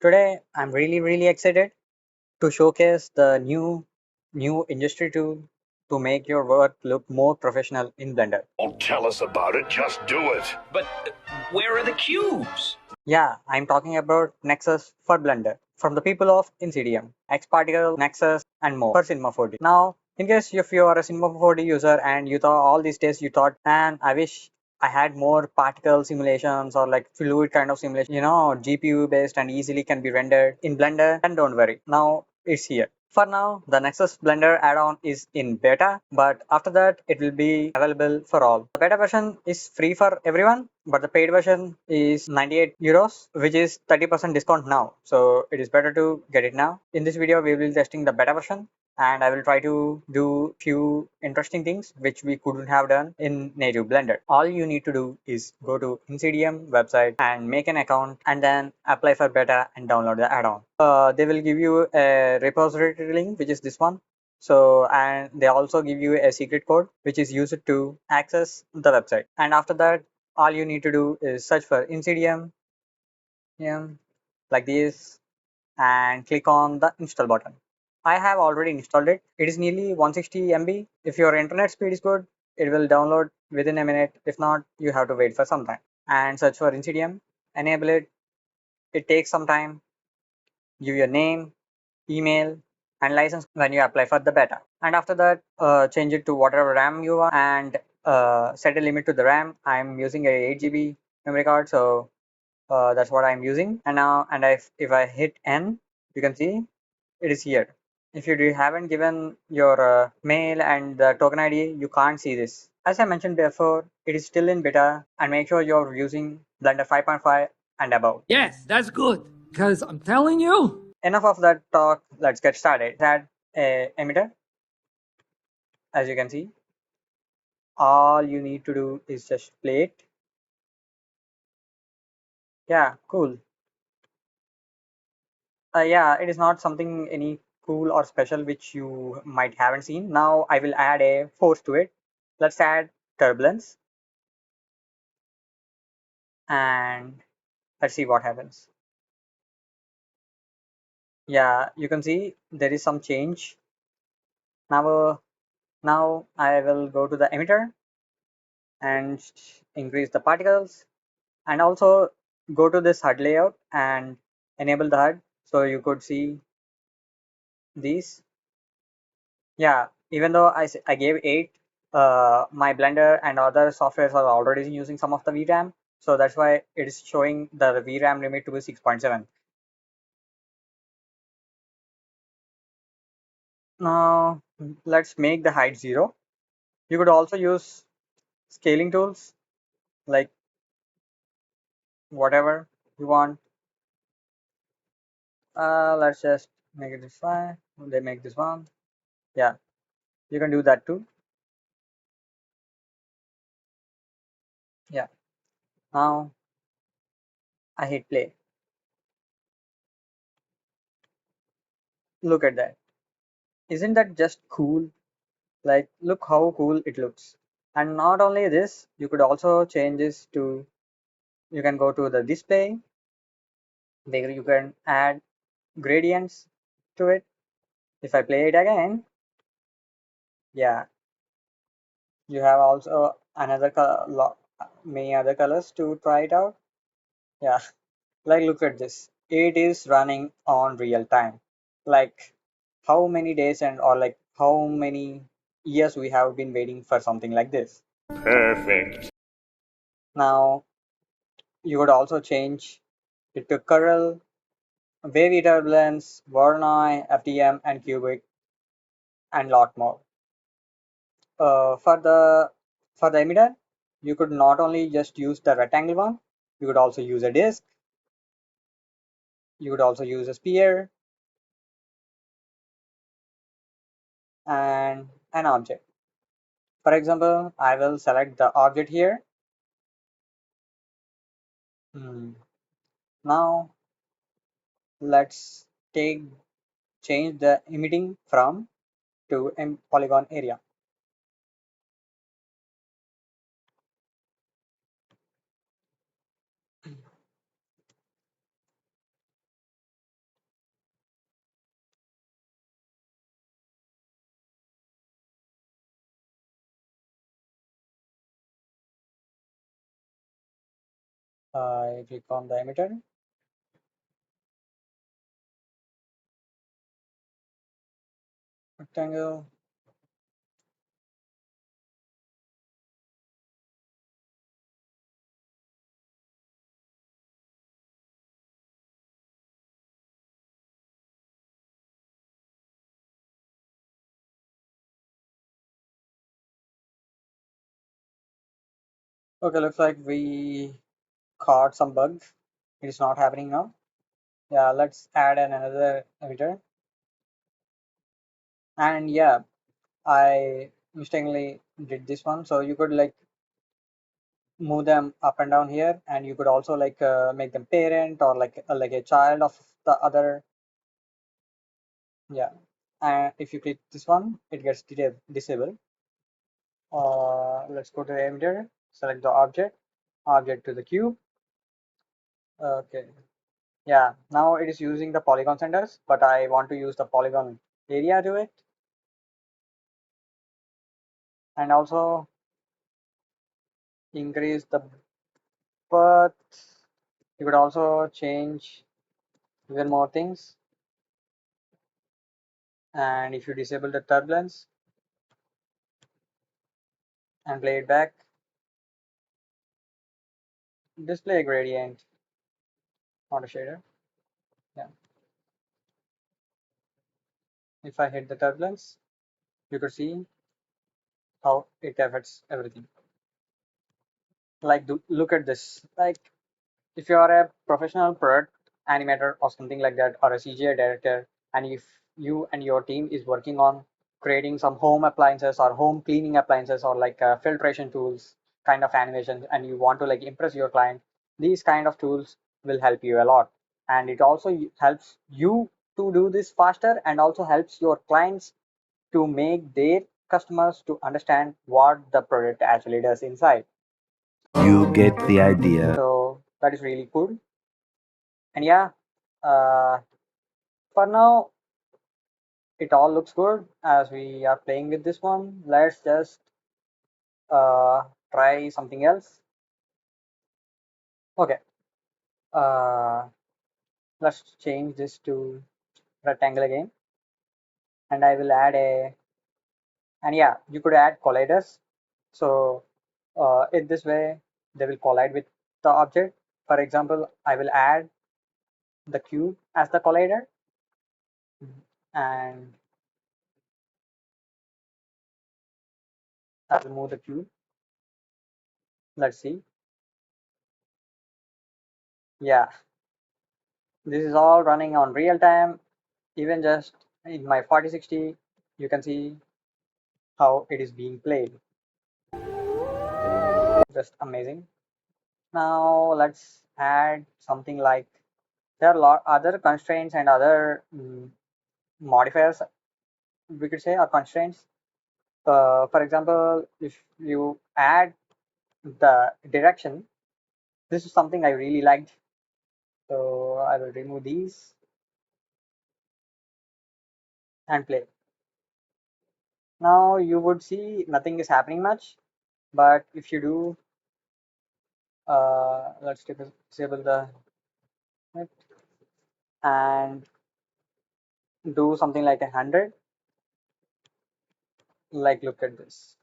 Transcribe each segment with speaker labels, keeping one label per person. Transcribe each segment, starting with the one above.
Speaker 1: Today, I'm really excited to showcase the new industry tool to make your work look more professional in Blender.
Speaker 2: Don't tell us about it, just do it.
Speaker 3: But where are the cubes?
Speaker 1: Yeah, I'm talking about Nexus for Blender from the people of INSYDIUM, Xparticle, Nexus, and more for Cinema 4D. Now, in case if you are a Cinema 4D user and you thought all these days you thought, man, I wish I had more particle simulations or like fluid kind of simulation, GPU based and easily can be rendered in Blender, then don't worry. Now it's here. For now, the Nexus Blender add-on is in beta, but after that, it will be available for all. The beta version is free for everyone, but the paid version is 98 euros, which is 30% discount now. So it is better to get it now. In this video, we will be testing the beta version and I will try to do few interesting things which we couldn't have done in native Blender. All you need to do is go to INSYDIUM website and make an account and then apply for beta and download the add-on. They will give you a repository link, which is this one. So, and they also give you a secret code which is used to access the website. And after that, all you need to do is search for INSYDIUM, like this, and click on the install button. I have already installed it. It is nearly 160 MB. If your internet speed is good, it will download within a minute. If not, you have to wait for some time. And search for INSYDIUM, enable it. It takes some time. Give your name, email, and license when you apply for the beta. And after that, change it to whatever RAM you want and set a limit to the RAM. I'm using a 8 GB memory card, so that's what I'm using. And now, and if I hit N, you can see it is here. If you haven't given your mail and the token ID, you can't see this. As I mentioned before, it is still in beta and make sure you're using Blender 5.5 and above.
Speaker 4: Yes, that's good. Because I'm telling you.
Speaker 1: Enough of that talk, let's get started. Add a emitter. As you can see, all you need to do is just play it. Yeah, cool. Yeah, it is not something any cool or special which you might haven't seen. Now I will add a force to it. Let's add turbulence and let's see what happens. Yeah, you can see there is some change. Now I will go to the emitter and increase the particles and also go to this HUD layout and enable the HUD so you could see these. Yeah, even though I gave 8, my Blender and other softwares are already using some of the VRAM, so that's why it is showing the VRAM limit to be 6.7. Now let's make the height 0. You could also use scaling tools like whatever you want. Let's just make it this one. They make this one. Yeah, you can do that too. Yeah. Now I hit play. Look at that. Isn't that just cool? Like, look how cool it looks. And not only this, you could also change this to, you can go to the display. There you can add gradients to it. If I play it again, yeah, you have also another many other colors to try it out. Yeah, like look at this. It is running on real time. Like how many days and or like how many years we have been waiting for something like this.
Speaker 2: Perfect.
Speaker 1: Now you would also change it to curl, wavy turbulence, Voronoi, FDM, and cubic, and lot more. For the emitter, you could not only just use the rectangle one, you could also use a disk. You could also use a sphere and an object. For example, I will select the object here. Now let's change the emitting from to a polygon area. I click on the emitter. Rectangle. Okay, looks like we caught some bugs. It is not happening now. Yeah, let's add another emitter. And yeah, I mistakenly did this one. So you could like move them up and down here, and you could also like make them parent or like a child of the other. Yeah, and if you click this one, it gets disabled. Let's go to the emitter, select the object to the cube. Okay, yeah, now it is using the polygon centers, but I want to use the polygon area to it, and also increase the birth. You could also change even more things, and if you disable the turbulence and play it back, display gradient, not a shader. Yeah, if I hit the turbulence, you could see how it affects everything. Like, look at this. Like, if you are a professional product animator or something like that, or a CGI director, and if you and your team is working on creating some home appliances or home cleaning appliances or like filtration tools kind of animations, and you want to like impress your client, these kind of tools will help you a lot. And it also helps you to do this faster, and also helps your clients to make their customers to understand what the product actually does inside.
Speaker 5: You get the idea.
Speaker 1: So that is really cool. And yeah, uh, for now it all looks good as we are playing with this one. Let's just uh, try something else. Okay, uh, let's change this to rectangle again, and I will add a, and yeah, you could add colliders. So in this way they will collide with the object. For example, I will add the cube as the collider, and I will move the cube. Let's see. Yeah, this is all running on real time. Even just in my 4060, you can see how it is being played. Just amazing. Now let's add something like, there are a lot other constraints and other modifiers, we could say, or constraints. For example, if you add the direction, this is something I really liked. So I will remove these and play. Now you would see nothing is happening much, but if you do, let's disable the and do something like 100. Like, look at this.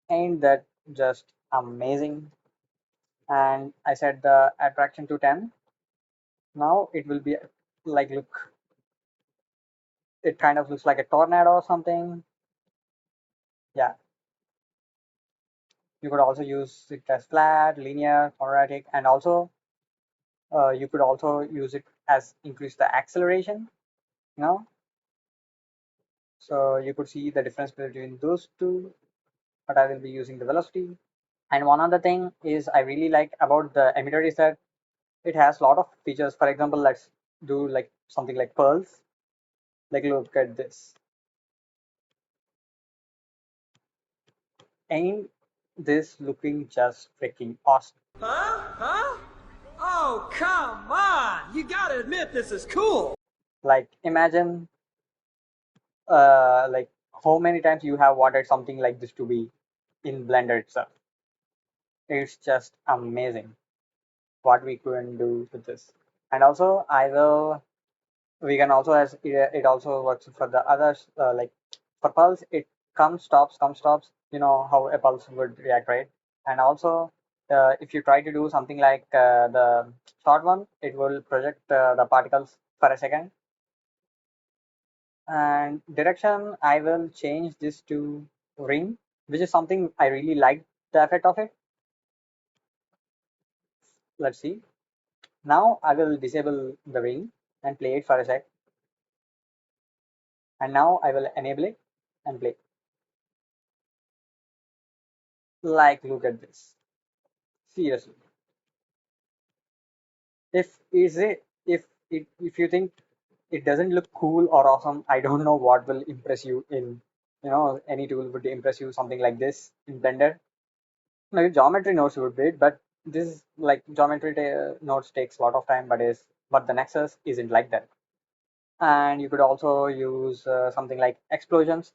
Speaker 1: Ain't that just amazing? And I set the attraction to 10. Now it will be like, look, it kind of looks like a tornado or something. Yeah, you could also use it as flat, linear, quadratic, and also you could also use it as increase the acceleration, you know. So you could see the difference between those two, but I will be using the velocity. And one other thing is I really like about the emitter is that it has a lot of features. For example, let's do like something like pearls. Like, look at this. Ain't this looking just freaking awesome?
Speaker 4: Huh? Huh? Oh, come on! You gotta admit this is cool!
Speaker 1: Like, imagine like how many times you have wanted something like this to be in Blender itself. It's just amazing. what we can do with this. And also we can also, as it also works for the others, like for pulse, it comes stops, you know how a pulse would react, right? And also if you try to do something like the short one, it will project the particles for a second. And direction, I will change this to ring, which is something I really like the effect of it. Let's see. Now I will disable the ring and play it for a sec. And now I will enable it and play. Like, look at this. Seriously. If you think it doesn't look cool or awesome, I don't know what will impress you in, any tool would impress you something like this in Blender. Maybe geometry nodes would be, but this is like geometry nodes takes a lot of time, but the Nexus isn't like that. And you could also use something like explosions.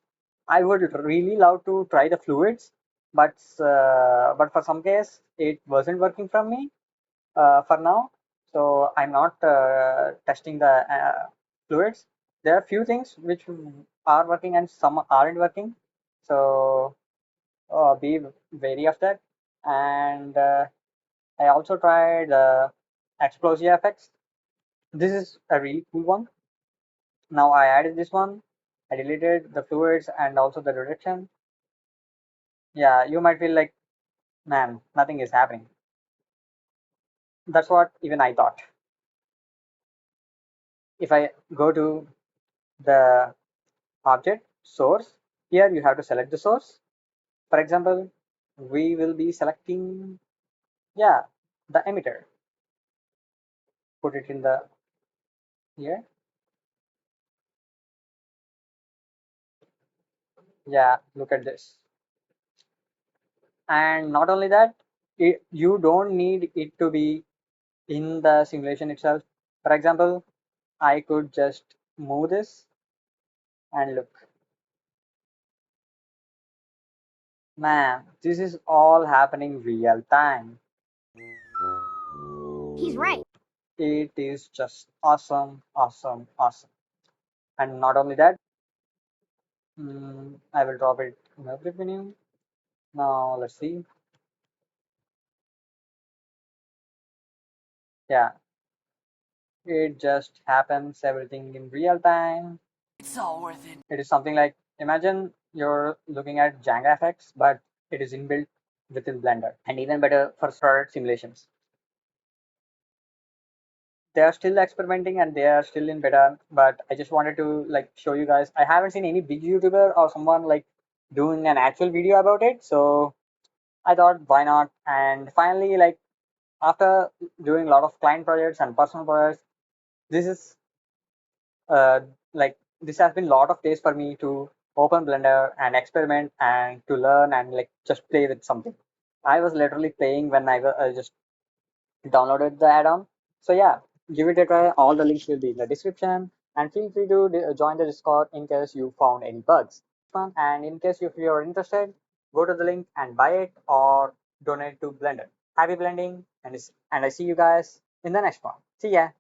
Speaker 1: I would really love to try the fluids, but for some case it wasn't working for me for now. So I'm not testing the fluids. There are few things which are working and some aren't working. So be wary of that. And I also tried ExplosiaFX. This is a really cool one. Now I added this one. I deleted the fluids and also the direction. Yeah, you might feel like, man, nothing is happening. That's what even I thought. If I go to the object source, here you have to select the source. For example, we will be selecting, yeah, the emitter. Put it in the here. Yeah, look at this. And not only that, you don't need it to be in the simulation itself. For example, I could just move this and look. Man, this is all happening real time.
Speaker 6: He's right.
Speaker 1: It is just awesome, awesome, awesome. And not only that, I will drop it in the menu. Now let's see. Yeah, it just happens everything in real time.
Speaker 4: It's all worth it.
Speaker 1: It is something like, imagine you're looking at Django FX, but it is inbuilt within Blender, and even better for product simulations. They are still experimenting and they are still in beta, but I just wanted to like show you guys. I haven't seen any big YouTuber or someone like doing an actual video about it, so I thought why not. And finally, like after doing a lot of client projects and personal projects, this is uh, like this has been a lot of days for me to open Blender and experiment and to learn and like just play with something. I was literally playing when I just downloaded the add-on. So yeah, give it a try. All the links will be in the description, and feel free to join the Discord in case you found any bugs. And in case if you are interested, go to the link and buy it or donate to Blender. Happy blending, and I see you guys in the next one. See ya.